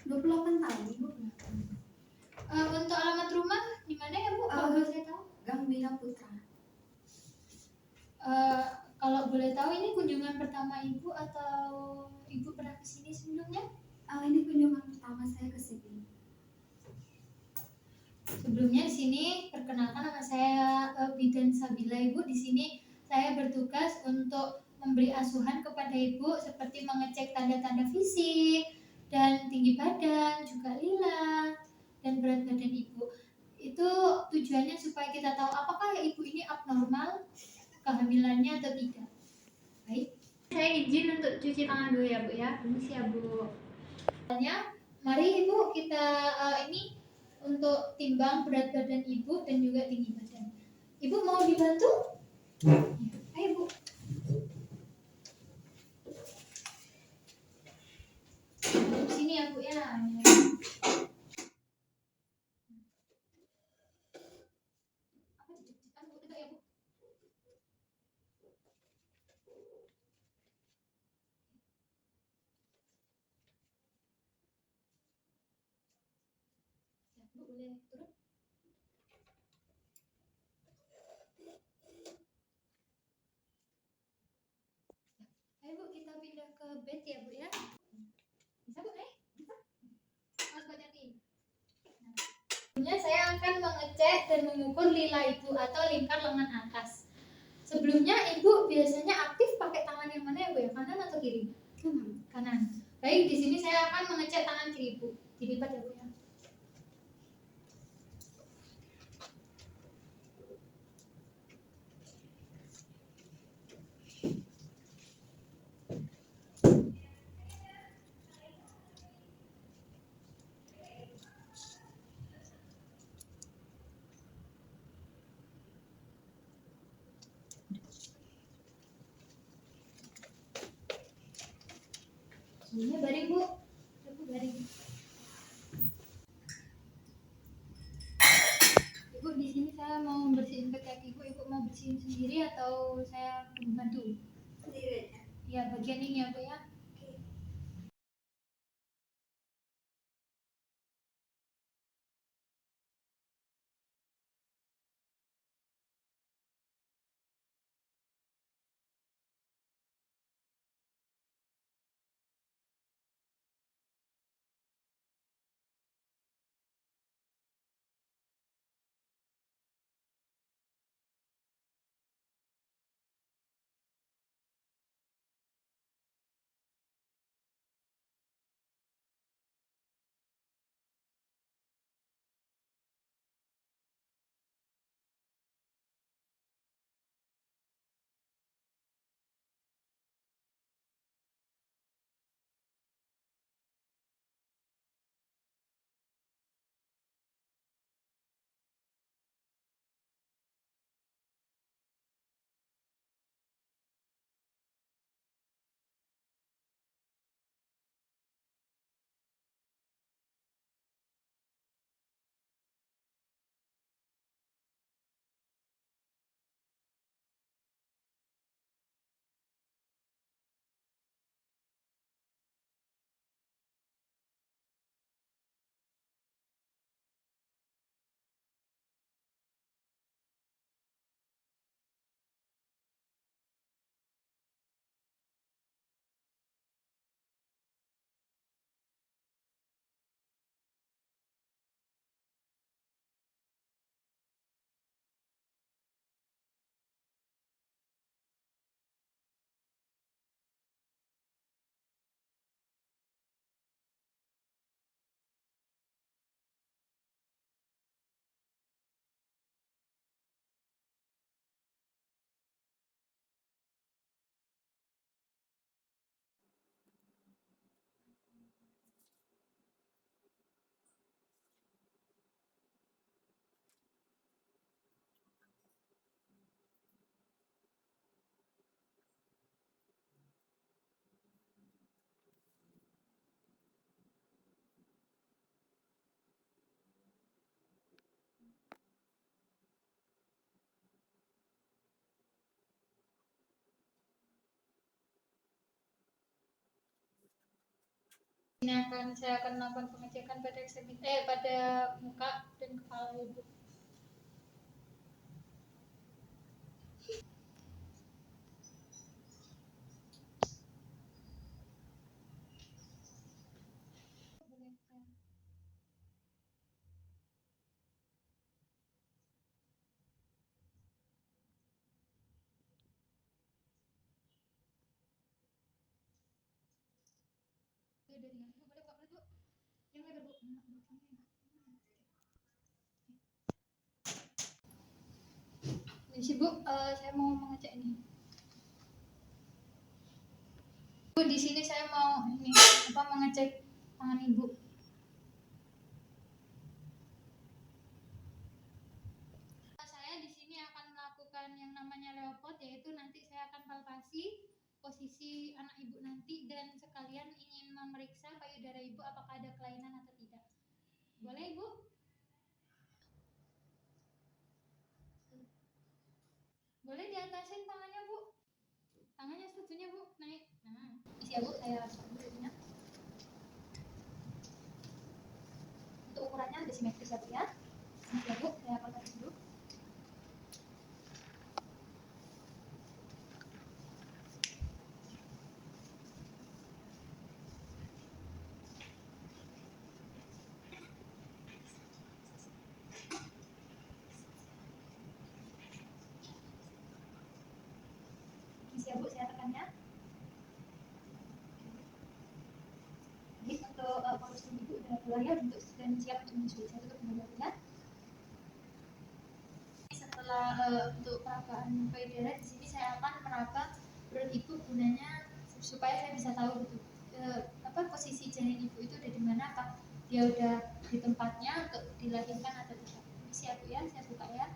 28 tahun, Ibu. Untuk alamat rumah di mana ya Bu? Kalau boleh saya tahu? Gang Bina Putra. Kalau boleh tahu ini kunjungan pertama Ibu atau Ibu pernah kesini sebelumnya? Ini kunjungan pertama saya ke sini. Sebelumnya di sini perkenalkan nama saya Bidan Sabila Ibu. Di sini saya bertugas untuk memberi asuhan kepada Ibu seperti mengecek tanda-tanda fisik dan tinggi badan, juga lila dan berat badan Ibu. Itu tujuannya supaya kita tahu apakah Ibu ini abnormal kehamilannya atau tidak. Baik, saya izin untuk cuci tangan dulu ya Bu ya. Permisi ya Bu. Mari Ibu kita ini untuk timbang berat badan Ibu dan juga tinggi badan. Ibu mau dibantu? Ya. Ayo Bu. Sini ya Bu ya. Bu boleh turun? Ayo Bu kita pindah ke bed ya Bu ya. Bisa Bu nih? Bisa. Mas bacain. Sebelumnya saya akan mengecek dan mengukur lila Ibu atau lingkar lengan atas. Sebelumnya Ibu biasanya aktif pakai tangan yang mana ya Bu ya? Kanan atau kiri? Kanan. Kanan. Baik, di sini saya akan mengecek tangan kiri Ibu. Dilipat ya Bu ya. Ini baring Bu. Ibu baring. Ibu di sini saya mau bersihin kaki Ibu. Ibu mau bersihin sendiri atau saya membantu? Sendiri aja. Ya bagian ini ya Bu ya. Ini saya akan melakukan pengecekan pada muka dan kepala ibu. Ini Bu, saya mau mengecek ini. Bu, di sini saya mau mengecek tangan ibu. Saya di sini akan melakukan yang namanya leopard, yaitu nanti saya akan palpasi posisi anak ibu nanti dan sekalian ingin memeriksa payudara ibu apakah ada kelainan atau tidak. Boleh ibu? Boleh diatasin tangannya Bu? Tangannya satunya Bu, naik. Nah, isi ya Bu, saya dulunya. Untuk ukurannya desimetris ya Bu ya. Ini ya Bu, saya palpasi dulu. Ya Bu, saya tekannya. Jadi untuk kondisi ibu udah keluar ya untuk dan siap untuk menyusui. Saya tutup dulu ya. Setelah untuk peragaan payudara di sini saya akan meraba perut ibu gunanya supaya saya bisa tahu gitu posisi janin ibu itu ada di mana, apa dia udah di tempatnya untuk dilahirkan atau tidak. Ini siap ya, saya buka ya.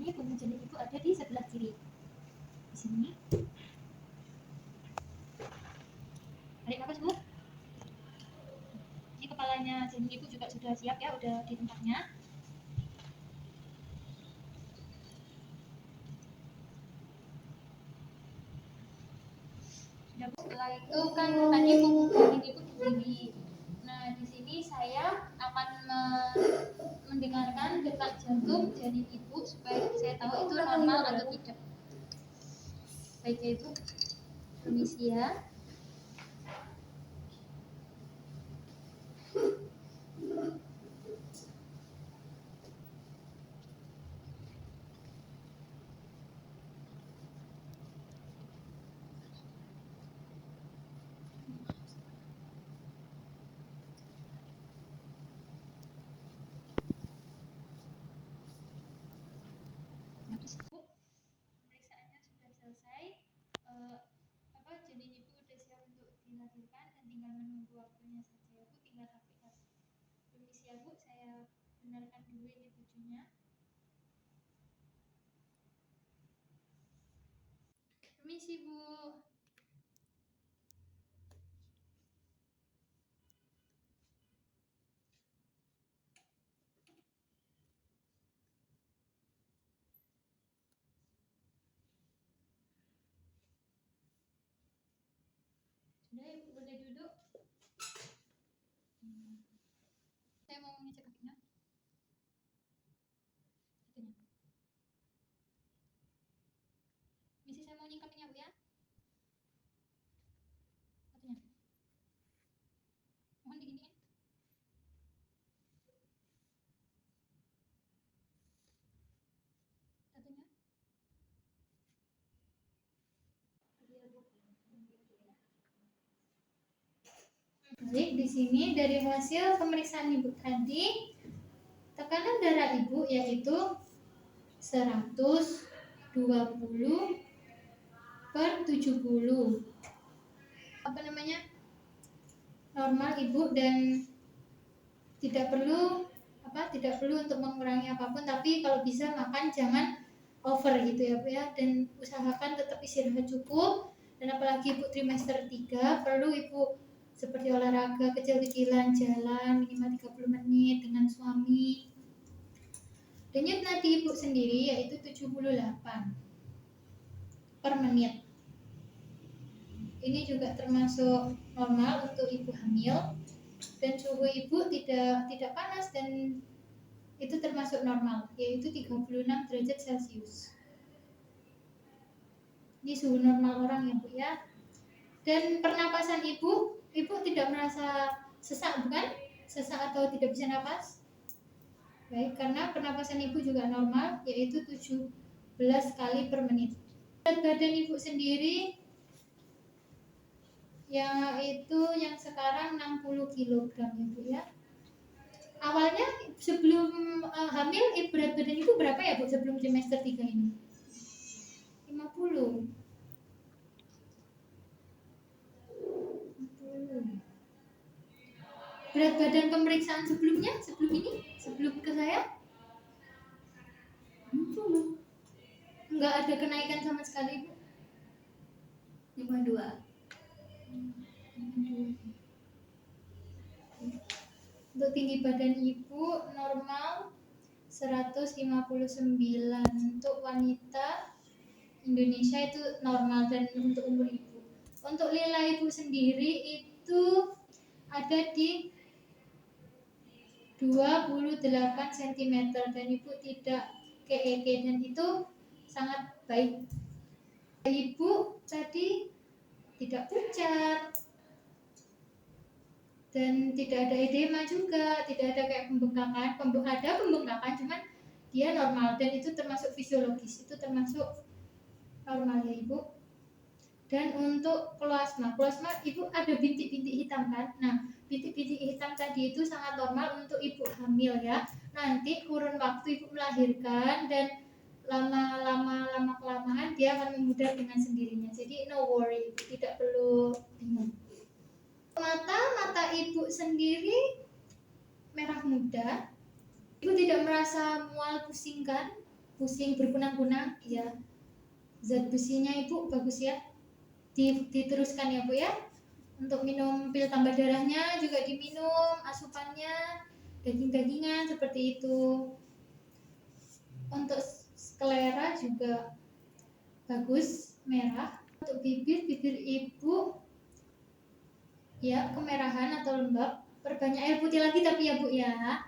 Ini bunyi janin ibu ada di sebelah kiri. Di sini. Tarik nafas Bu. Ini kepalanya janin ibu juga sudah siap ya, udah di tempatnya. Setelah itu kan tadi janin ibu berdiri. Nah, di sini saya akan mendengarkan detak jantung janin ibu supaya saya tahu itu normal atau tidak. Baik ya Ibu, permisi ya. Pemeriksaannya sudah selesai. Janin ibu sudah siap untuk dilahirkan dan tinggal menunggu waktunya saja ya Bu, tinggal aplikasi. Permisi ya Bu, saya benarkan dulu ini bujunya. Permisi Bu. Sudah Ibu boleh duduk. Saya mau mengecek kakinya. Satunya. Misi saya mau nyingkapinnya Bu ya. Satunya. Mohon diginiin. Satunya. Baik, di sini dari hasil pemeriksaan Ibu tadi, tekanan darah Ibu yaitu 120/70. normal ibu, dan tidak perlu untuk mengurangi apapun, tapi kalau bisa makan jangan over gitu ya Bu ya, dan usahakan tetap istirahat cukup. Dan apalagi ibu trimester 3, perlu ibu seperti olahraga kecil-kecilan, jalan minimal 30 menit dengan suami. Denyut nadi ibu sendiri yaitu 78 per menit. Ini juga termasuk normal untuk ibu hamil, dan suhu ibu tidak panas, dan itu termasuk normal, yaitu 36 derajat Celcius. Ini suhu normal orang ya Bu ya. Dan pernapasan ibu tidak merasa sesak, bukan? Sesak atau tidak bisa napas? Baik, karena pernapasan ibu juga normal, yaitu 17 kali per menit. Berat badan ibu sendiri yaitu yang sekarang 60 kg ya Bu ya. Awalnya sebelum hamil, berat badan ibu berapa ya Bu sebelum trimester 3 ini? 50. Berat badan pemeriksaan sebelumnya, sebelum ke saya? 60. Enggak ada kenaikan sama sekali Bu. 52. Untuk tinggi badan ibu normal 159. Untuk wanita Indonesia itu normal, dan untuk umur ibu. Untuk lila ibu sendiri itu ada di 28 cm, dan ibu tidak KEK, dan itu sangat baik. Ibu tadi tidak pucat dan tidak ada edema juga, tidak ada kayak pembengkakan. Ada pembengkakan, cuman dia normal, dan itu termasuk fisiologis, itu termasuk normal ya ibu. Dan untuk plasma ibu ada bintik-bintik hitam kan? Nah, bintik-bintik hitam tadi itu sangat normal untuk ibu hamil ya. Nanti kurun waktu ibu melahirkan, dan lama kelamaan dia akan memudar dengan sendirinya. Jadi no worry, ibu tidak perlu bingung. Mata ibu sendiri merah muda. Ibu tidak merasa mual, pusing kan? Pusing berkunang-kunang, ya. Zat besinya ibu bagus ya. Diteruskan ya Bu ya. Untuk minum pil tambah darahnya juga diminum, asupannya daging-dagingan seperti itu. Untuk sklera juga bagus, merah. Untuk bibir ibu ya kemerahan atau lembab. Perbanyak air putih lagi tapi ya Bu ya.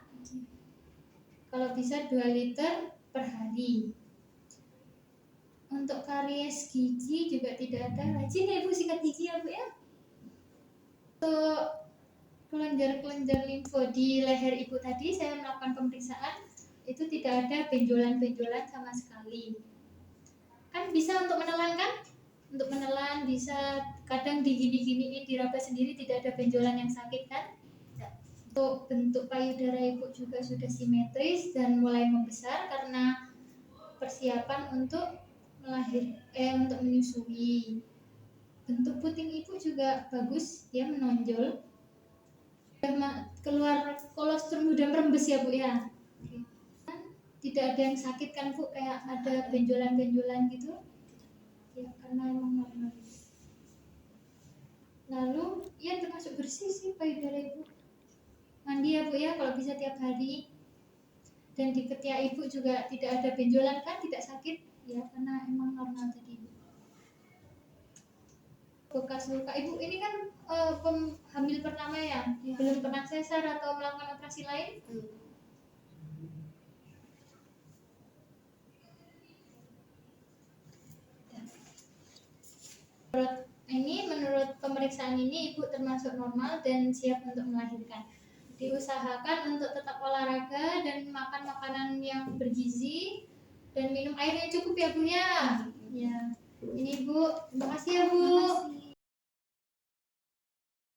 Kalau bisa 2 liter per hari. Untuk karies gigi juga tidak ada. Rajin ya Bu sikat gigi ya Bu ya. Untuk kelenjar limfo di leher ibu tadi saya melakukan pemeriksaan, itu tidak ada benjolan-benjolan sama sekali. Kan bisa untuk menelan kan? Untuk menelan bisa, kadang digini-giniin, diraba sendiri, tidak ada benjolan yang sakit kan? Untuk bentuk payudara ibu juga sudah simetris dan mulai membesar karena persiapan untuk untuk menyusui. Bentuk puting ibu juga bagus, dia menonjol. Keluar kolostrum udah merembes ya Bu ya. Tidak ada yang sakit kan Bu, kayak ada benjolan-benjolan gitu. Ya karena emang normal. Lalu ya termasuk bersih sih payudara ibu. Mandi ya Bu ya kalau bisa tiap hari. Dan di ketiak ibu juga tidak ada benjolan kan, tidak sakit ya karena emang normal tadi Bu. Bekas luka ibu ini kan hamil pertama ya, belum pernah sesar atau melakukan operasi lain? Menurut pemeriksaan ini ibu termasuk normal dan siap untuk melahirkan. Diusahakan untuk tetap olahraga dan makan makanan yang bergizi dan minum air yang cukup ya Bu ya. Ya. Ini Bu, terima kasih ya Bu.